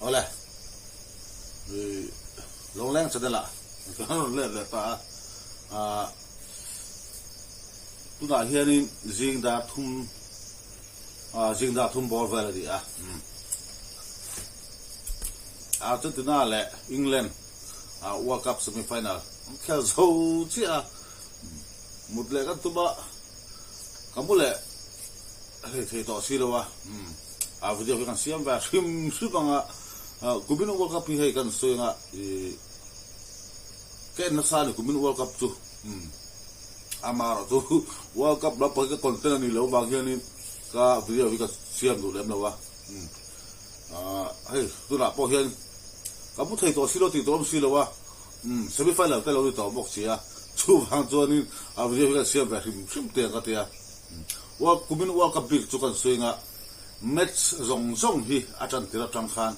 oleh long leng sedela kan le ta tu da hianin jing da thum ball vela di Argentina le England World Cup semi final khel zo chi mut le kan tu ba kamule he to si lo wa video kan siam va sim banga kubin World Cup hi kan so nga ken na sa kubin World Cup tu amaro tu World Cup la pa ka content ni lo ba ni ka video ka siam du lem lo wa hey tu la po hian kamu thei to si lo ti tom si lo wa semi final te lo ni to mok sia chu wang zo ni video ka siam va sim te ka te wa kubin World Cup big chu kan so nga match zong hi Argentina tang khan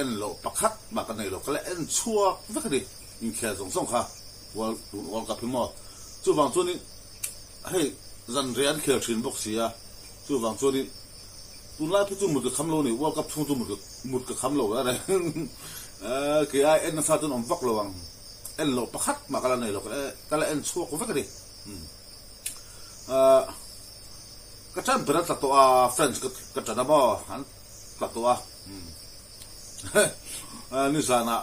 en lo pakhat ma kan nei lo kala en chua vakadi in khe zong kha World Cup mo chu wang chu ni hey zan rian khe thin bok sia chu wang chu ni tu la pu chu mu kham lo ni World Cup chu mu ka kham lo la ke ai en sa tu om vak lo wang en lo pakhat ma kala nei lo kala en chua ko vakadi ka chan berat ta to French ka chana mo han ta to ni sana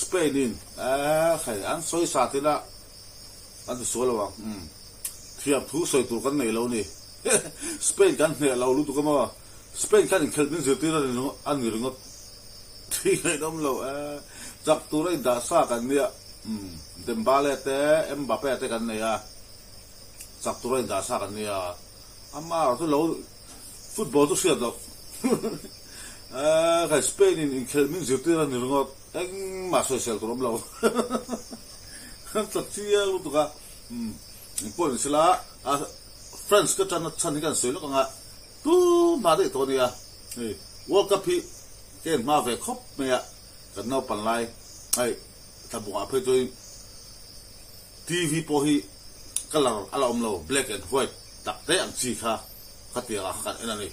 Spain in khai an soi sa ti la an tu so lo wa thiam thu soi tu kan nei lo ni Spain kan ne lo lu tu ka mo Spain kan khel din zir ti ra no an ni ringot thi ngai dom lo jak tu rai da sa kan nia Dembele te Mbappe te kan ne ya jak tu rai da sa kan nia amma tu lo football tu sia do khai Spain in khel min zir ti ra ni ringot eng ma social to lo ta tia lu to ka po ni sila France ka chan kan soi lo ka tu ma de to ni ya World Cup hi ken ma ve khop me ya kan no pan lai ai ta bu a phe toi TV po hi color ala om lo black and white tak te ang chi kha khatia kan enani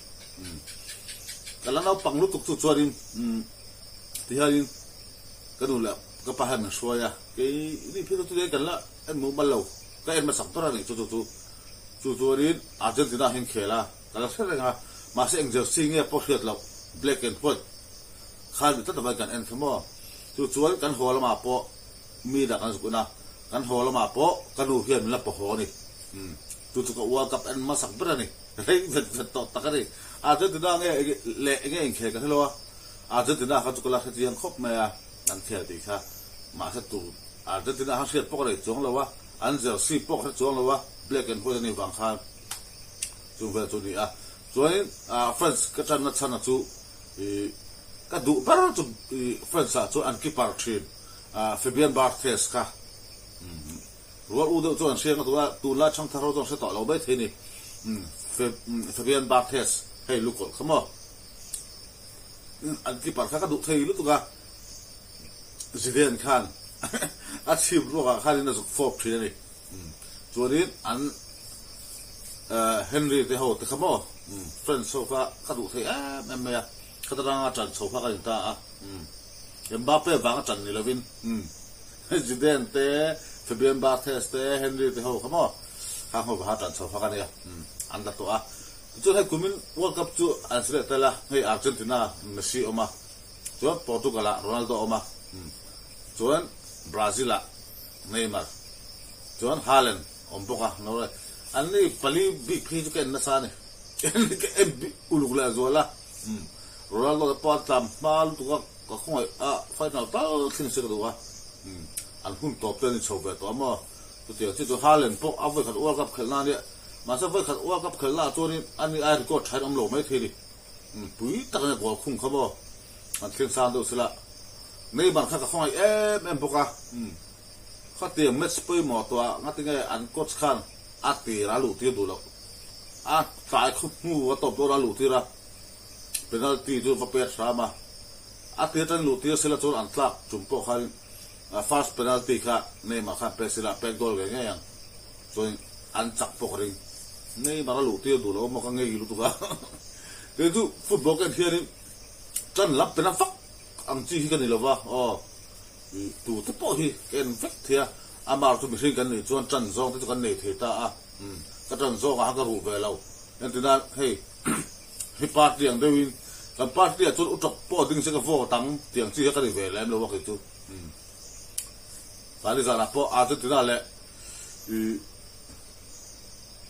kala no pang lu tuk tu chuarin ti harin kanula ka pahan na soya ke ni phito tu kan la en mo balo ka en ma sak tora ni chu rin Argentina hin khela kala sera ma se angel sing e pocket lo black and white khan ta ta kan en thamo chuan kan hol ma po mi da kan sukuna kan hol ma po kanu hian la po ho ni tu ka World Cup en ma sak bra ni rei vet to ta ka ni Argentina nge le nge en khe ka lo Argentina ka tu kala khian khop ma ya dan khe ti kha ma sa tu Argentina ha siat pok re chong lo wa an zer si pok re chong lo wa black and white ni wang khan chu ve tu ni chuan France ka chan na chana chu ka du par chu France chu an keeper thin Fabian Barthez ka rual u de chuan siang tu la chang tharo chong se to lo bai the ni Fabian Barthez hey lukol khamo an keeper ka du thei lu tu ka Zidane Khan achieve ro ka khan na zu fob thin ni chuan an Henry te ho te khamo friend so ka du thei me ya kadang chan so ka ta Mbappe wang chan ni lovin Zidane te Fabian Barthez te Henry te ho khamo ka ho ba chan so ka ne an da to chu hai kumin World Cup chu an sre ta la hei Argentina Messi oma chu Portugal Ronaldo oma chuan Brazil Neymar chuan Haaland ompoka no an ni pali big phi chu ken na sa ne en ulugla zola Ronaldo pa tam mal tu ka khoi final ta thin se do wa an hun top ten chobe to ma tu te chu Haaland po avoi khat World Cup khelna ni ma sa voi khat World Cup khelna choni an ni ai ko thai am lo mai theli pui tak ne ko khung khabo an thin san do sila nei ban kha ka khoi em poka khate match poi mo to ngatinga an coach khan ati ra lu ti du lo sai khu mu wa top do ra lu ti ra penalty ju va per sama ati tan lu ti sila chon an tlak chumpo khan first penalty kha nei ma kha pe sila pe gol ge nge yang so an chak pok ring nei ma lu ti du lo mo ka nge lu tu ka ke tu football kan hian chân lắm bên vắt ăn chi cái này là va tụ thế bỏ hi cái vắt thia mà tụi mình cái này chuan chân zong cái này thì ta cái chân zong cái rủ về lâu nên từ đó hey hi party ang dewin kan party a chun utok po ding se ka vo tang tiang chi ka ri ve lem lo wa ki tu tali za na po a tu na le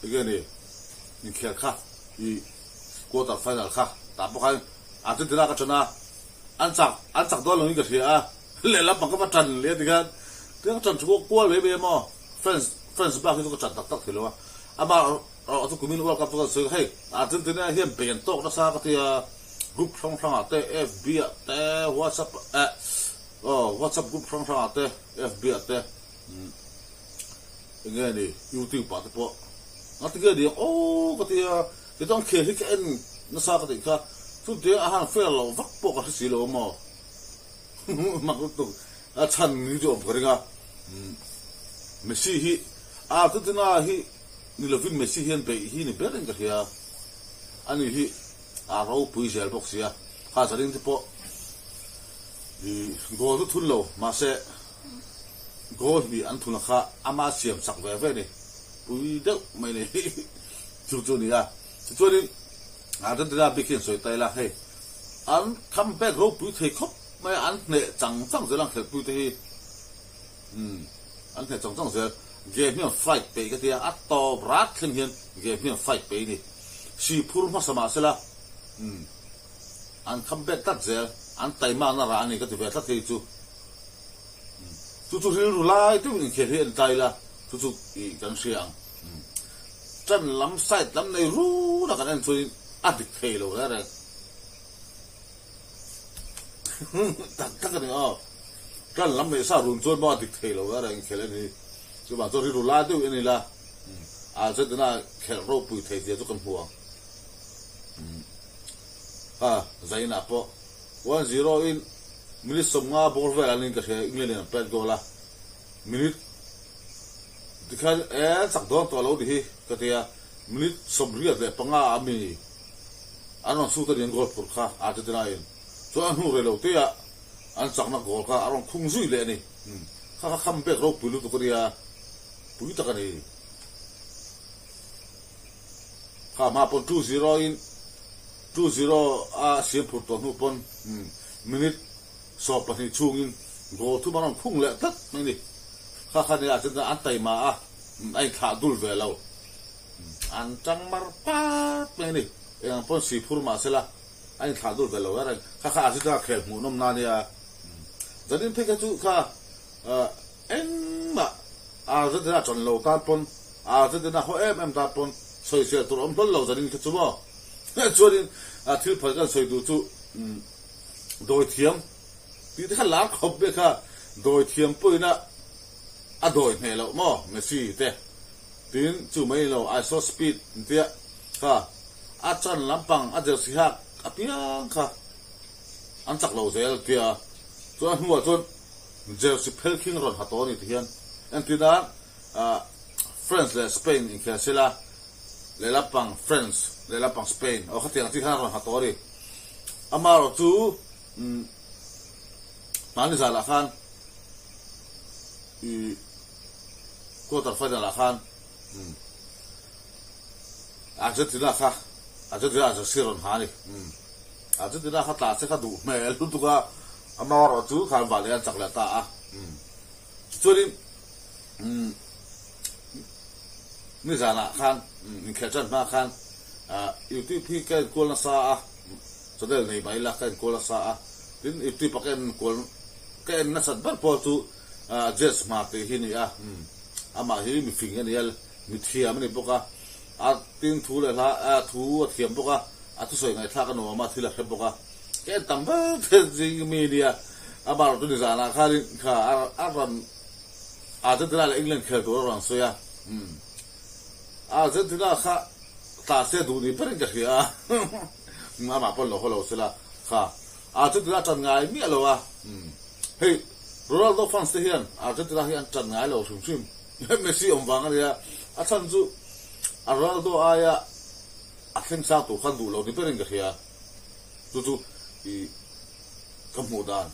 again ni khel kha quarter final kha ta po khai a tu na ka chana an chak do lo ni ka thia le la pang ka tan le ti kan ti chan chu ko le be mo friends ba ki ko chan tak tak thilo ama tu kumin world cup ko so hey Argentina hian pen tok na sa ka tia group song ate FB ate WhatsApp group song ate FB ate nge ni YouTube pa te po atiga di ka tia ti tong khe hi ken na sa ka ti ka tu de a han fel lo vak po ka si lo mo ma ko tu a chan ni jo bri nga Messi hi Argentina hi ni lo fin Messi hian pe hi ni beren ka hia ani hi a ro pui zel box ya ha sa ring po gol tu thun lo ma se gol bi an thun kha ama siam sak ve ve ni pui de mai ni chu ni ya chu ni a den da bi kin soi tai la he an come back ro pui thei khop mai an ne chang ze lang thei pui te an ne chang ze game hian fight pe ka tia atto brat thim hian game hian fight pe ni si phur ma sama sela an comeback tat zel an taima na ra ni ka ti ve thla thei chu ru lai tu in khe hian tai la chu I kan siang chan lam side lam nei ru na kan an chui adik thei lo la ra tak ni kan lam nei sa run chon ma adik thei lo la ra in khele ni chu ba chu ru lai tu in la a ze na khel ro pui thei je chu kan huang zaina po 1-0 in minute som nga ball vel anin ka he England in pet gola minute dikhan sak don to lo di hi ka tia minute som ria le panga ami anon su ta ding gol pur kha Argentina in so an hu re lo tia an sak na gol kha aron khung zui le ni kha kham be ro pulu to korea pui ta ka ni kha ma pon 2-0 in 2-0 a siam phur to nu pon minute so pa ni chungin go thu maron khung le tat mai ni kha ni a chen an tai ma a ai kha dul ve lo an chang mar pa mai ni yang pon si phur ma sela ai kha dul ve lo ra kha a ta khel mu nom na ni a zanin pheka chu kha en ma a zata chon lo ta pon a zata ho em ta pon soi se tur om lo zanin ka chu mo chuanin a thil phal kan soi du chu doi thiam ti kha la khop be kha doi thiam puina a doi ne lo mo Messi te tin chu mai lo iso speed tia kha a chan lampang a jer si hak a piang kha an chak lo zel tia chuan huwa chuan jer si phel king ron hatoni ti hian an ti da France le Spain in Casilla le lapang France le lapang Spain o khatiang ti khan ron hatori amaro chu mani zala khan quarter final la khan Argentina kha siron hani Argentina kha ta se kha du me lu tu ka amaro chu khan vale an chakla ta a churin ni zala khan in kechan ma khan YouTube hi kan kol na sa a so del nei bai la kan kol sa a tin YouTube paken kol ken na sat bar po tu jes ma te hi ni a ama hi mi fing ani el mi thiam ni boka a tin thu le la a thu a thiam boka a tu soi ngai tha ka no ma thila he boka ken tam ba te jing media ama tu ni zana kha a ran a te la England khel to ran so ya Argentina kha ta se du ni per ga ya ma pon lo holo sela kha Argentina chan ngai mi lo a hey Ronaldo fans te hian Argentina hian chan ngai lo sum sim Messi om wang ya a chan zu Ronaldo aya a khen sa to khan du lo ni per ga ya tu kemudian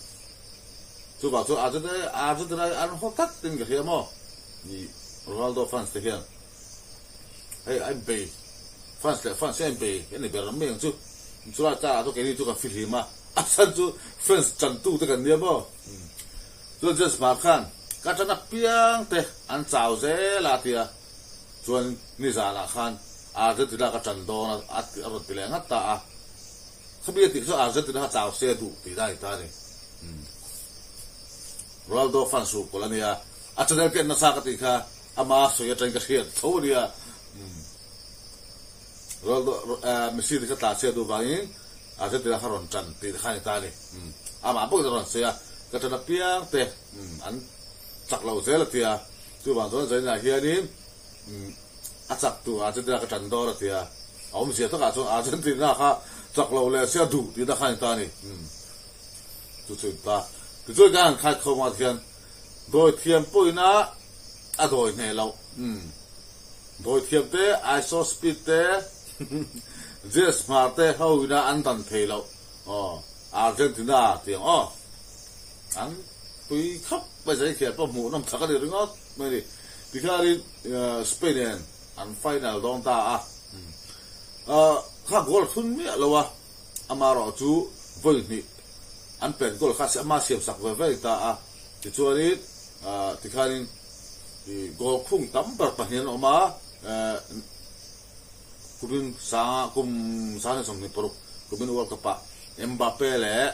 coba tu Argentina an hokat tin ke mo ni Ronaldo fans te hian hey I'm bay fans I'm bay ini bermeng tu la ta tu ke ni tu ka filima asan tu fans chantu te kan dia mo tu just makan kata nak piang teh an chau ze la tia chuan ni za la khan Argentina ka chandon at arot pile ngata a khabi ti so Argentina chau se du ti dai ta ni Ronaldo fans su kolania achadel ke na sa ka ti kha ama so ya tang ka hian thoria Ronaldo Messi ti ka ta se du wangin Argentina haron chan ti kha ta ni ama bo ron se ya kata nak piang teh an chak lo ze la tia tu bang zo zai na hianin achak tu Argentina ka chan do la tia om sia to ka so Argentina kha chak lo le sia du ti da khan ta ni tu chu ta tu zo gan kha kho ma thian doi thiam puina a doi ne lo doi thiam te iso speed te je smart te ho na an tan the lo Argentina tiang an tui khắp bây giờ kia bao mũ năm thắc cái điều đó mấy đi thì cái Spain an final dong ta khác goal phun mía lâu amaro chú với ni an pen goal khác sẽ mà xiêm sắc với ta thì chú đi thì cái goal phun tắm bạc bạc hiền mà kumin sa na song ni pro kumin World Cup Mbappe le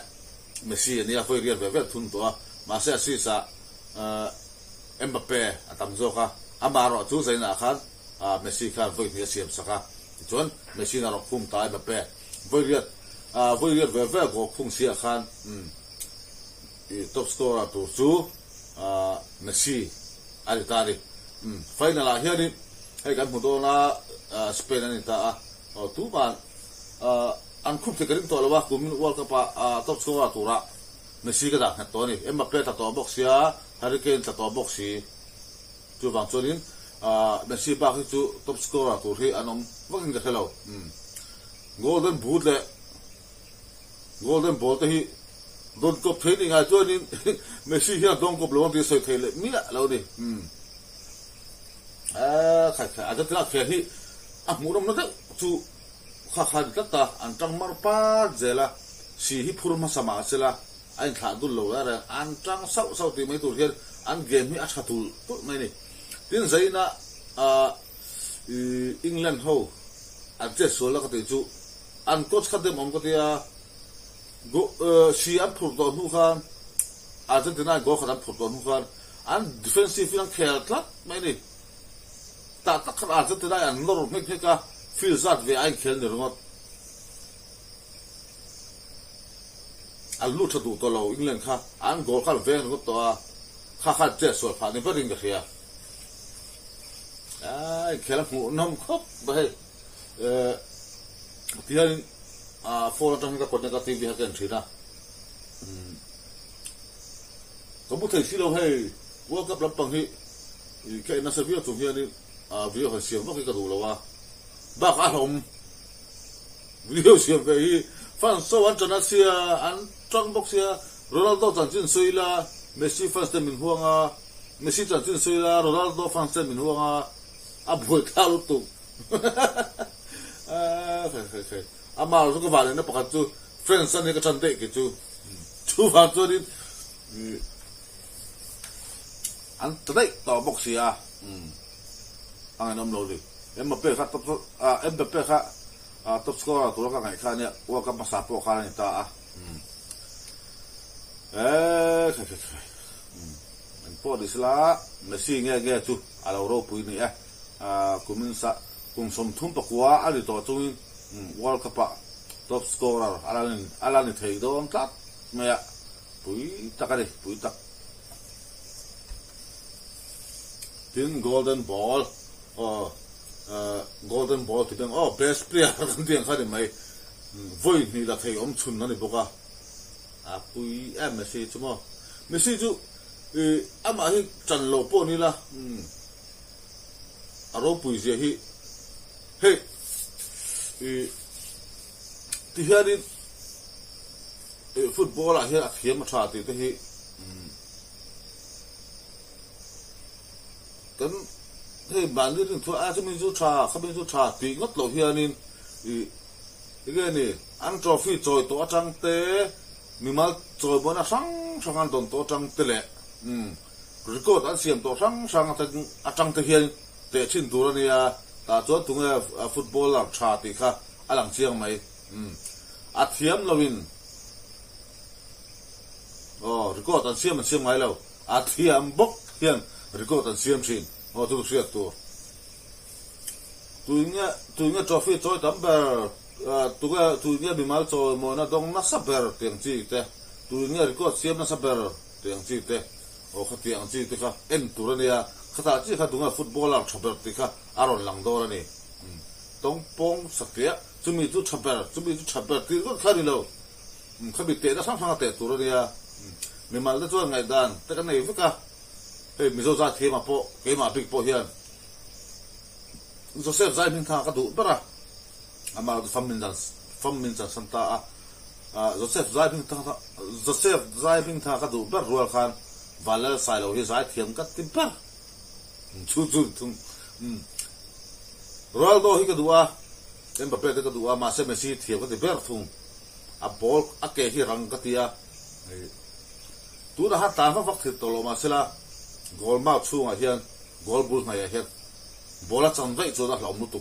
Messi ni la foi rier ve thun to ma se si sa Mbappe atam zo ka amaro chu zai na khan Messi kha voi ni siam saka chon Messi na ro khum ta Mbappe voi rier ve go khum sia khan top scorer tu chu Messi ali tari final a hian ni hei kan mu do na Spain ani ta tu ban an khup te karim to lawa kumin World Cup top scorer tura Messi ka dak to ni Mbappe ta to box ya Harry Kane ta to box si tu bang chorin Messi ba khi chu top scorer tur hi anom wakin ka hello golden ball te hi don kop thei ngai chorin Messi hi don kop lo ti soi thei le mi la lo ni khai aja tra khe hi muram na chu kha ta an tang mar pa zela si hi phur ma sama sela anh thả tu lâu ra anh trăng sau thì mấy tuổi kia anh game hi achha tu tu mai ni tin giấy na England ho anh chết số là cái tiền chú anh coach khát dem ông cái tia go si anh phur to nu khan Argentina go khát phur to nu khan anh defensive anh khéo lắm mai ni ta khát Argentina anh lor mấy cái cả feel zat về anh khéo được không alu thadu to lo England kha an gol khal ven ko to kha che so pha ni paring ga khia ai khela mu nom khop ba he tian for tang ka kon ka ti bi ha kan thina ko bu thai si lo he World Cup lam pang hi ke na sa vi tu hi ni vi ho siam ba ka du lo wa ba ka hom vi siam ve hi fan so an chana sia an trong box sia Ronaldo chan chin soi la Messi fans te min huanga Messi chan chin soi la Ronaldo fans te min huanga a boi ka lu tu ama ro ko vale na pakat chu friends an ka chan te ke chu va chu din an trai to box sia ang nom lo di Mbappe kha Mbappe kha top scorer tu ka ngai kha ne World Cup sa po kha ni ta en po disla Messi nge chu ala ro pui ni kumin sa kum som thum pa kwa ali to chu World Cup top scorer ala ni thei do tat me ya pui takari pui tak tin golden ball thì đang best player kan tiang kha de mai voi ni la thei om chun na ni boka pui Messi chumo Messi chu ama hi chan lo po ni la aro pui je hi he ti hiari football a hian a thiam a tha ti te hi kan hei ban ni thu a chumi chu tha khabi chu tha ti ngot lo hianin cái này ăn trophy choi to chang te mimal choi bona sang sang an don to chang te le record an siam to sang sang a chang te hian te chin tur ni a ta cho tunga football la tha ti kha alang chiang mai a thiam lovin record an siam mai lo a thiam bok hian record an siam sin tu siat tu tuinga trophy choi tamber tuinga bimal choi mo na dong na saber tiang chi te tuinga record siam na saber tiang chi te khatiang chi te kha en turania khata chi kha tunga footballer chaber te kha aron lang dor ani tong pong sakya chumi chu chaber ti ko khari lo khabi te da sang sang te turania mimal da chu ngai dan te ka nei vika hey mizo za thema po ke ma big po hian Joseph zai min tha ka du bara ama fammin dan santa Joseph zai min tha ka du bar rual khan valal sai lo hi zai thiam ka ti bar chu thum Ronaldo hi ka duwa Mbappe ka duwa ma se Messi thiam ka ti bar thum a ball a ke hi rang ka tia tu da ha ta fa vak thit to lo ma sela gol ma chunga hian gol bul na ya het bola chang vai chu da hlom nu tu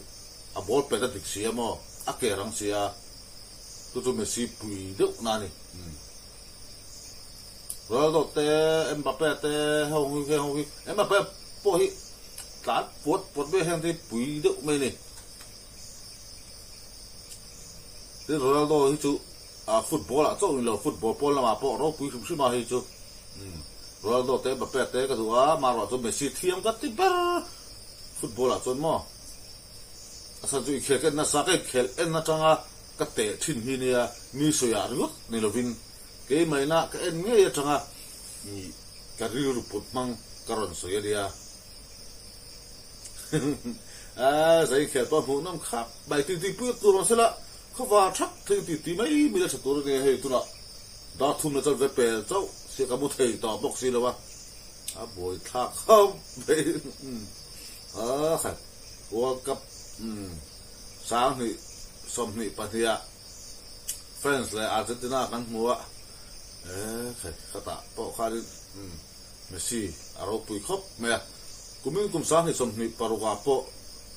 a bol pe da dik sia mo a ke rang sia tu Messi pui de na ni Ronaldo te Mbappe te hong Mbappe po hi ta pot be hen te pui de me ni te Ronaldo hi chu football a chu lo football pol na ma po ro pui sum ma hi chu Ronaldo te Mbappe te ka duwa ma ro chu Messi thiam ka ti bar football a chon mo asa chu khel na sa ke khel en na changa ka te thin hi nia mi so ya ru ni lovin ke mai na ka en nge ya changa ni ka ru put mang karon so ya dia sai khel pa bu nam khap bai ti pu tu ro sela kho wa thak ti mai mi la tu ro ne he tu na da thum na chal ve pe chau se ka mu thei to box si lo wa a boy thak khom be kha World Cup sáng thì som thì patia France là Argentina kan mua khata po khari Messi aro pui khop me kum sang thì som thì paruga po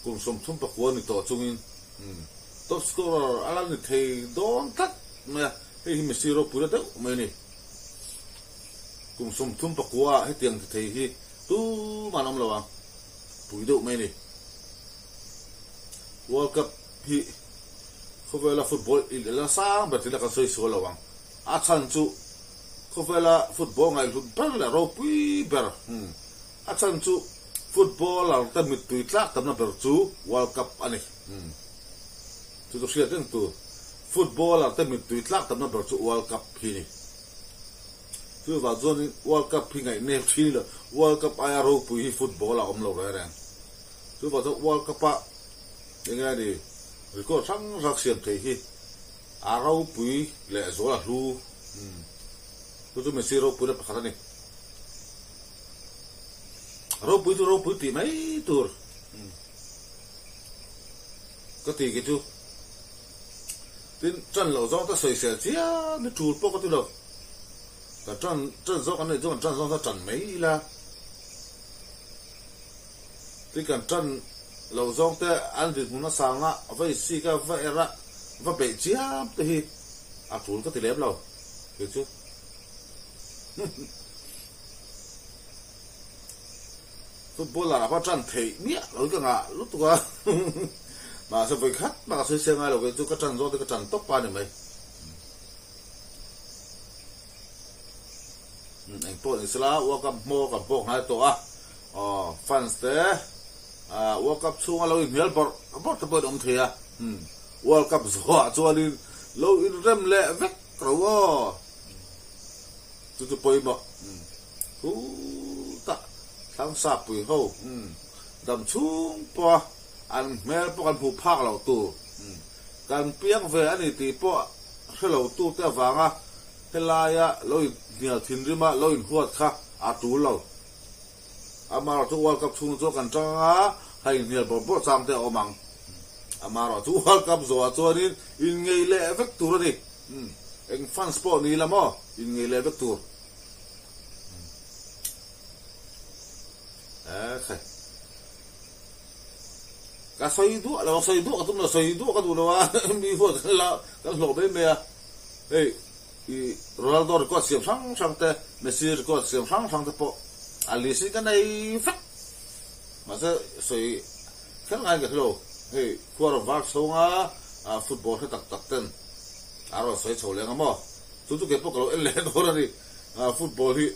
kum som thum pa kwani to chungin top scorer alan ni thei don tak me he Messi ro pura de me ni kum som thum pa kwa he tiang thei hi tu manam lawa pui do me ni World Cup hi khovela football ila sang batila ka soi so lawang a chan chu khovela football ngai lu bar la ro pui ber a chan chu football al ta mit tu tla tam na ber chu World Cup ani tu to sia ten tu football al ta mit tu tla tam na ber chu World Cup hi ni tu va zone World Cup hi ngai ne thi la World Cup ai ro pui hi football a om lo ra ran tu va World Cup a nghe đi rồi có sáng rắc xiêm thấy hi rau bùi lẹ gió là lu tôi mình xí rau bùi là khá này rau bùi thì mấy tur có thì cái chú tin chân lẩu gió ta sợi sợi chia nó chùi bao cái đâu cả chân gió cái này chân gió ta chân mấy là tin cả chân lâu dòng te anh được muốn sang á vậy xí cái vậy ra và bị chiếm thì phun có thể lép lâu được chứ football là phát triển thể nhẹ rồi cái ngà lúc đó mà sao phải khách mà xây xây ngay rồi cái chú cái trận rồi cái trận top ba này mày anh po anh sala World Cup mo gặp bộ hai tổ fans te World Cup chung alo in Melbourne bot ta bodom thia World Cup zo chuanin lo in rem le vek ro tu poi mo ta thang sa pui ho dam chung po an mel po kan pu phak lo tu kan piang ve ani ti po hello tu ta wanga helaya loin nial thinrima loin huat kha atulo amaro chu world cup chung chu kan changa hai nial bo chang te omang amaro chu world cup zo chuanin in ngei le vek tur ni eng fan sport ni lamo in ngei le vek tur khai ka soi du ka tum la soi du ka du la mi ho la ka lo be me ei i Ronaldo ko siam sang te Messi ko siam sang te po alisi ka nei fak ma sa soi kan ngai ka lo ei ko ro va so nga football he tak ten aro soi chole nga mo tu ke po ko en le do ra ni football hi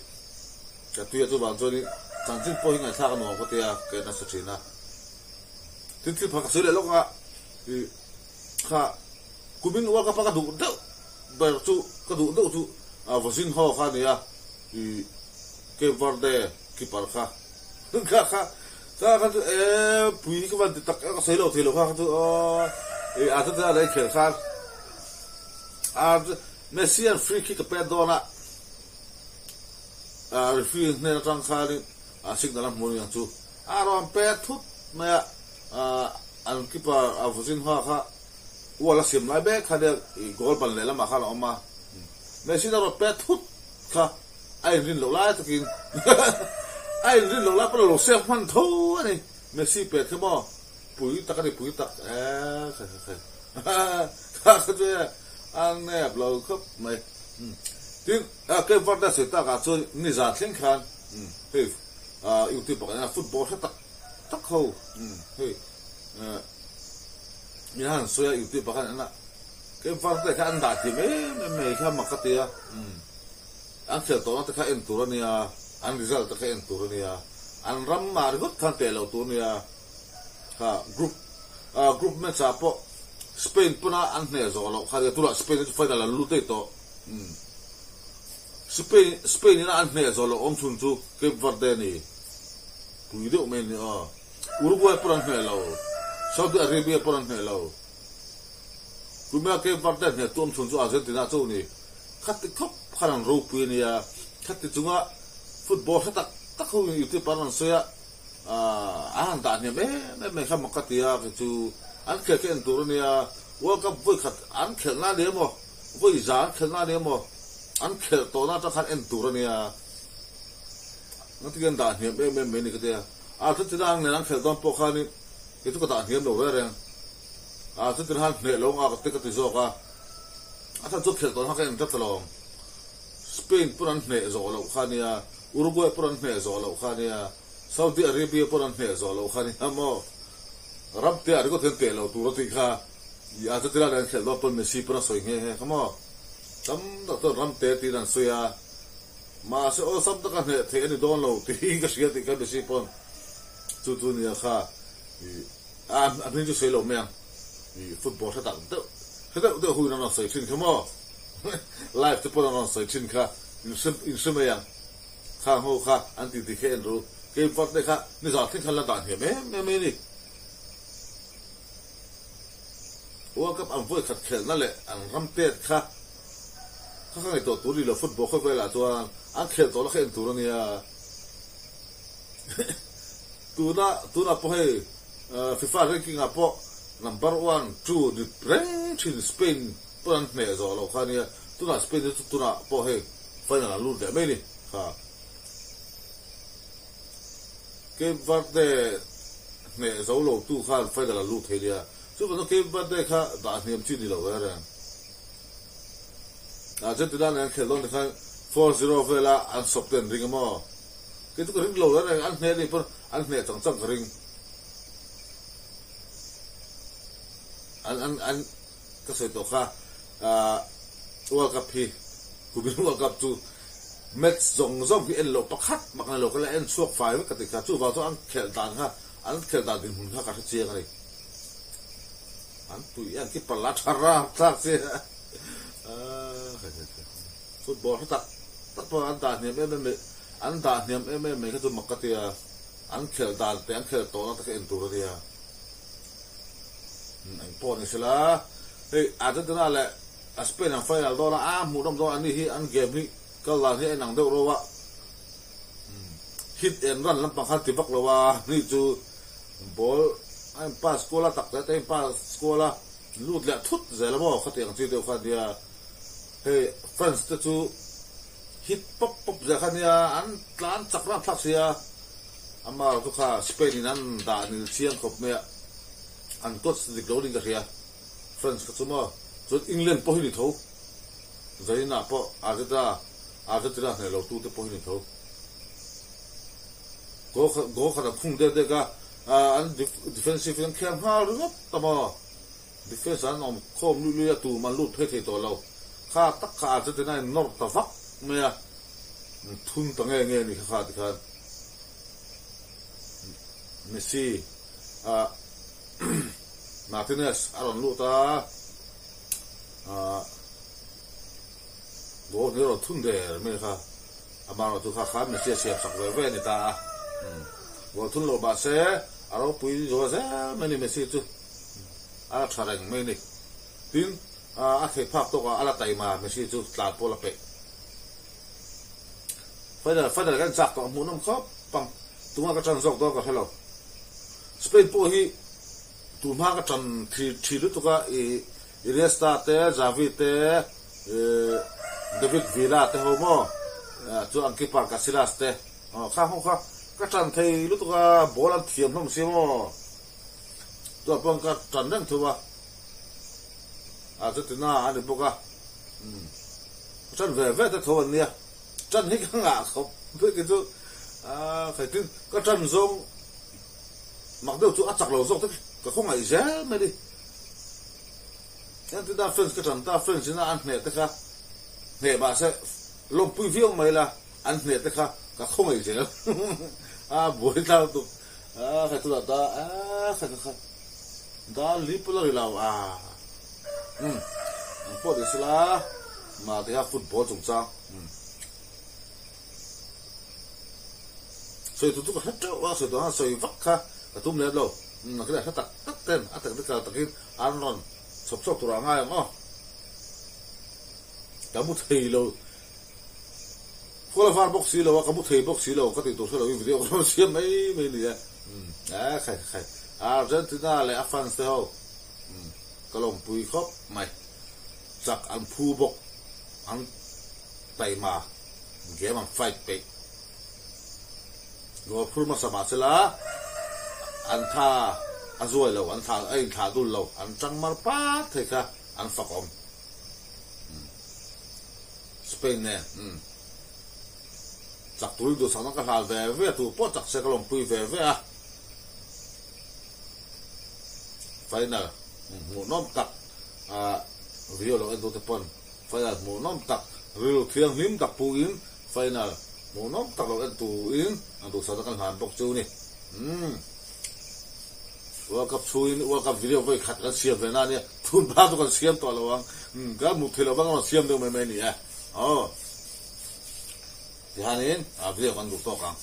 ka tu ya tu ba zo ni chẳng tin po hinga thak no ko te a ke na sa china tin tin pa ka sele lo nga kha kumin wa ka pa ka du do ber chu ka du do chu vosin ho kha ni ya ke verde ki par kha ka pui ka van tak ka sele lo thelo kha tu a ta le khel kha Messi and free kick pe do na referee ne tang kha ni signal mo yang chu aron pe thut ma an kipa avuzin ha kha wala sim lai be kha de gol ban le la ma kha la ma Messi da ro pe thut kha ai rin lo la takin ai rin lo la pa lo se man tho ni Messi pe ke mo pui tak kha de an ne blo khop mai tin ke varda se ta ga chu ni za thleng khan he YouTube bakana football tak ho hey yan soya YouTube bakana na ke varda ka anda ti me kha makatia an khel to ta kha en turania an result ta kha en turania an ram mar gut khan te lo turania ha group match apo Spain puna an ne zo lo kha tu la Spain final lu te to Spain ina an ne zo lo om chun chu ke varda ni pui do men Uruguay pun ne lo Saudi Arabia pun ne lo kuma ke varda ne tom chun chu Argentina chu ni khat khop kharan ro pui ni ya khat chunga football ta ko yu te paran so ya an da ne me kham ka ti ya chu an ke en tur ni ya World Cup voi khat an khel na le mo voi za khel na le mo an khel to na ta khan en tur ni ya nó thì cái đàn hiểm em ni cái thế thứ thứ đang này đang khởi động po khan cái thứ cái đàn hiểm đâu vậy thứ thứ hai này lâu cái cái gì cả thằng chút khởi động cái em rất là Spain pun an này rồi lâu khan ya Uruguay pun an này rồi lâu khan ya Saudi Arabia pun an này rồi lâu khan ya mo rap te ar ko ten te lâu tu roti kha ya thứ thứ đang khởi động pun Messi pun soi nghe không mo tấm đó ram te ti dan soya mà sẽ ở sắp tất cả hệ thế này đón lâu thì cái gì thì cái gì pon chú ni kha anh nên chú xây lâu men football sẽ tặng tự hui nó xây trên không mo live thì pon nó xây trên kha in sum yang kha ho kha anh thì khen rồi cái phát đấy kha ni giờ thích là đàn hiểm mẹ đi World Cup anh vui khát khenนั่นแหละanh ram tết khaข้างในตัวตัวนี้เราฟุตบอลเข้าไปละตัวอันเขียนตัวละเขียนตัวนี้ตัวน่ะพอให้FIFA ranking อ่ะพอ number 1 2 the rank in Spain พออันเนี่ยจะเราข้างนี้ตัวน่ะ Spain ตัวน่ะพอให้ final ลุ้นได้ไหมนี่ค่ะเกมวัดเดเนี่ยจะเราตัวข้าง final ลุ้นเทียซึ่งมันเกมวัดเดค่ะด่านเนี่ยมันที่นี่เราอะไรArgentina ne khelon de khan 4-0 vela an sopten ring mo ke tu ring lo la an ne ni por an ne chang ring an ka se to kha World Cup hi ku bi World Cup tu match zong ki en lo pakhat makna lo ka la en suak fai ka ti ka chu wa to an khel dan ha an khel dan din hun ka che ga ni an tu yan ki pala thara tak se football tak pa an da ne me an da ne me ka tu makatia an khel dan te an khel to na ta en tur ria anh po ni sila hey Argentina le Spain ang final do la mudom do ani hi an game ni kala hi nang do ro wa hit and run lam pang ti bak lo wa ni chu ball I'm pas skola tak ta pas skola lut la thut zela bo khatiang chi de kha dia hey France te chu hit pop za khania an tlan chakra thak sia ama tu kha Spain nan da ni chiang khop me an tot dik lo ding ka ria France ka chuma chu England po hi ni tho zaina po Argentina ne lo tu te po hi ni tho go kha khung de ka an defensive yang khiam ha lu tama defense an om khom lu ya tu man lut the to lo kha tak kha Argentina nor ta vak me ya thun ta nge ni kha ti kha Messi Martinez aron lu ta go ni ro thun de me kha amaro tu kha Messi siap sak ve ni ta go thun lo ba se aro pui zo se meni Messi tu ala tharang me ni tin a the phak to ka ala tai ma Messi tu tla po la pe fa da kan sak to mu nom khop pang tunga ka chan zok do ka hello Spain po hi tu ma ka chan thi lu to ka Iniesta te Xavi te David Villa te ho mo chu ang keeper Casillas te kha ho kha ka chan thei lu to ka ball an thiam hom si mo to pang ka chan dang thuwa Argentina ani boka chan ve te thon nia chan hi ka nga khop pe ke chu khai tin ka chan zong mặc đâu chú ắt chặt lầu dốc thế cả không ai dễ mày đi nên ta friends cái thằng ta friends chỉ là ăn nhẹ thế khác nhẹ bà sẽ lồng pui viếng mày là ăn nhẹ thế khác cả không ai dễ buổi tao tụ phải tụ ta phải ta lip rồi là bỏ đi xí là mà thì football chúng ta rồi tụi có hết trâu rồi tụi rồi vắt ha tum le lo na kira ta tak ten atak ka takin anon sop tura nga ngo kamu thei lo fola var box lo kamu thei box lo ka ti to so lo video ko siam mai ni ya khai Argentina le France te ho kalong pui khop mai sak an phu bok an tai ma game an fight pe go phur ma sama chela an tha azoi lo an tha dul lo an chang mar pa the ka an fakom Spain ne chak tu do sang ka hal ve tu po chak se ka lom pui ve final mu nom tak violo en do te pon final mu nom tak ril thiang him tak pu in final mu nom tak lo en tu in an do sa ka han bok chu ni World Cup chuin World Cup video voi khat kan siam ve na ni thun ba to kan siam to lawang ga mu thelo bang on siam do me ni ti hanin video kan du to kang